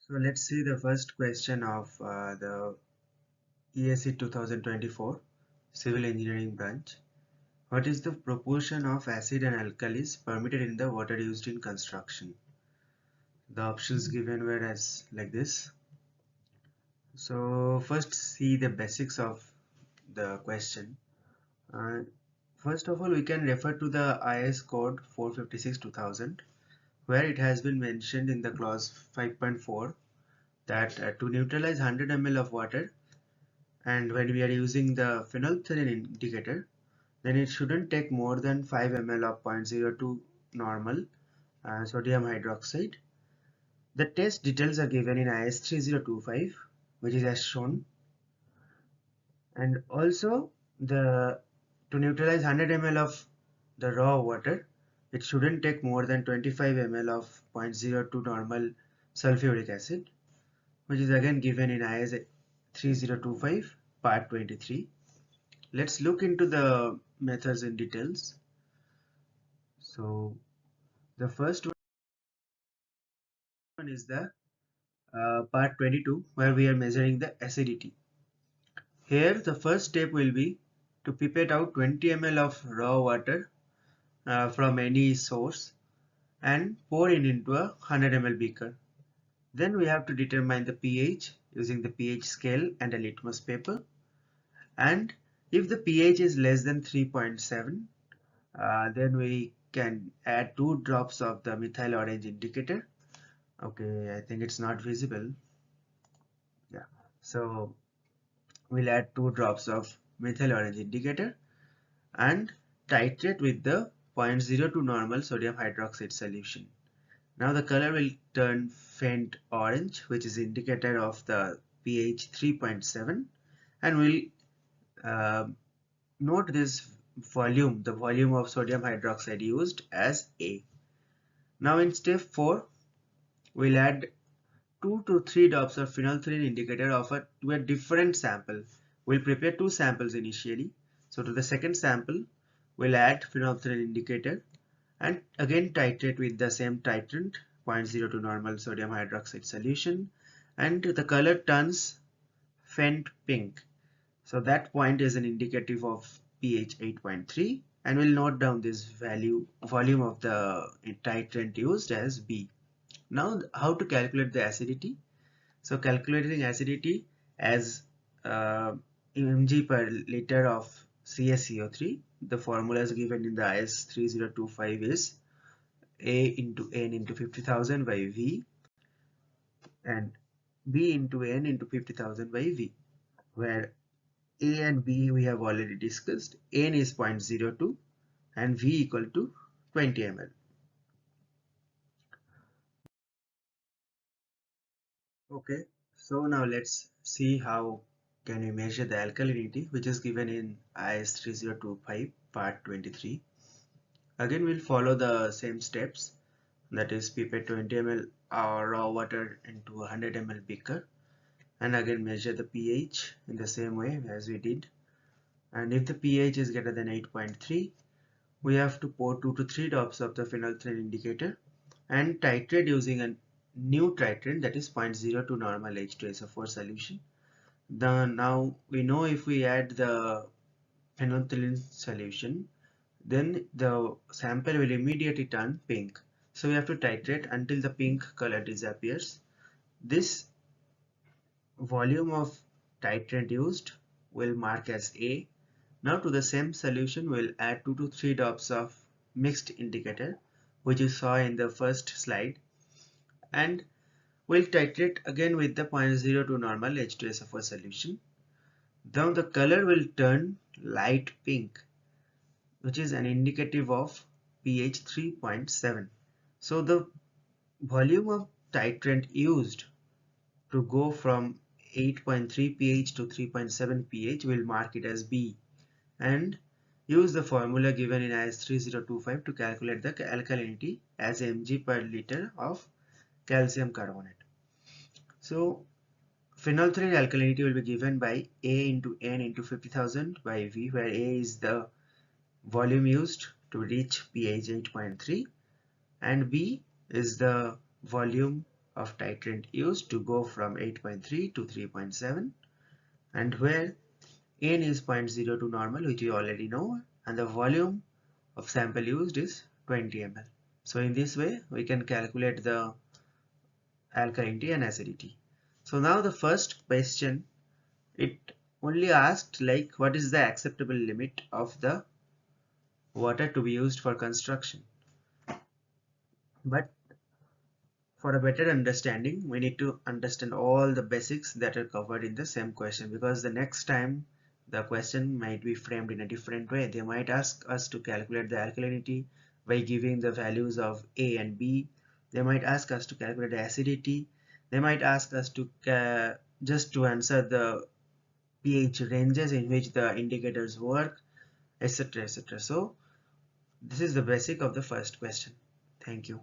So let's see the first question of the ESE 2024 Civil Engineering branch. What is the proportion of acid and alkalis permitted in the water used in construction? The options given were as like this. So first see the basics of the question. Uh, First of all, we can refer to the IS code 456-2000 where it has been mentioned in the clause 5.4 that to neutralize 100 ml of water, and when we are using the phenolphthalein indicator, then it shouldn't take more than 5 ml of 0.02 normal sodium hydroxide. The test details are given in IS 3025, which is as shown, and also the to neutralize 100 ml of the raw water, it shouldn't take more than 25 ml of 0.02 normal sulfuric acid, which is again given in IS 3025 part 23. Let's look into the methods in details. So the first one is the part 22 where we are measuring the acidity. Here the first step will be to pipette out 20 ml of raw water from any source and pour it into a 100 ml beaker. Then we have to determine the pH using the pH scale and a litmus paper. And if the pH is less than 3.7, then we can add 2 drops of the methyl orange indicator. Okay, I think it's not visible. Yeah, so we'll add 2 drops of methyl orange indicator and titrate with the 0.02 normal sodium hydroxide solution. Now the color will turn faint orange, which is indicator of the pH 3.7, and we'll uh, note this volume, the volume of sodium hydroxide used as A. Now in step 4, we'll add 2 to 3 drops of phenolphthalein indicator to a different sample. We'll prepare 2 samples initially. So to the second sample, we'll add phenolphthalein indicator and again titrate with the same titrant 0.02 normal sodium hydroxide solution, and the color turns faint pink. So that point is an indicative of pH 8.3, and we'll note down this volume of the titrant used as B. Now how to calculate the acidity? So calculating acidity as mg per liter of CaCO3, the formula is given in the IS 3025 is A into N into 50,000 by V and B into N into 50,000 by V, where A and B we have already discussed. N is 0.02 and V equal to 20 ml. Okay, so now let's see how can we measure the alkalinity, which is given in IS 3025 part 23. Again we'll follow the same steps, that is pipette 20 ml raw water into 100 ml beaker, and again measure the pH in the same way as we did, and if the pH is greater than 8.3, we have to pour 2 to 3 drops of the phenolphthalein indicator and titrate using a new titrant, that is 0.02 normal H2SO4 solution. Now we know if we add the phenolphthalein solution, then the sample will immediately turn pink. So we have to titrate until the pink color disappears. This volume of titrant used will mark as A. Now to the same solution we'll add 2 to 3 drops of mixed indicator, which you saw in the first slide, and we'll titrate again with the 0.02 normal H2SO4 solution. Now the color will turn light pink, which is an indicative of pH 3.7. So the volume of titrant used to go from 8.3 pH to 3.7 pH will mark it as B, and use the formula given in IS 3025 to calculate the alkalinity as mg per liter of calcium carbonate. So phenolphthalein alkalinity will be given by A into N into 50,000 by V, where A is the volume used to reach pH 8.3 and B is the volume of titrant used to go from 8.3 to 3.7, and where n is 0.02 normal, which you already know, and the volume of sample used is 20 ml. So in this way we can calculate the alkalinity and acidity. So now the first question, it only asked like what is the acceptable limit of the water to be used for construction. But for a better understanding, we need to understand all the basics that are covered in the same question, because the next time the question might be framed in a different way. They might ask us to calculate the alkalinity by giving the values of A and B. They might ask us to calculate the acidity. They might ask us to just to answer the pH ranges in which the indicators work, etc., etc. So this is the basic of the first question. Thank you.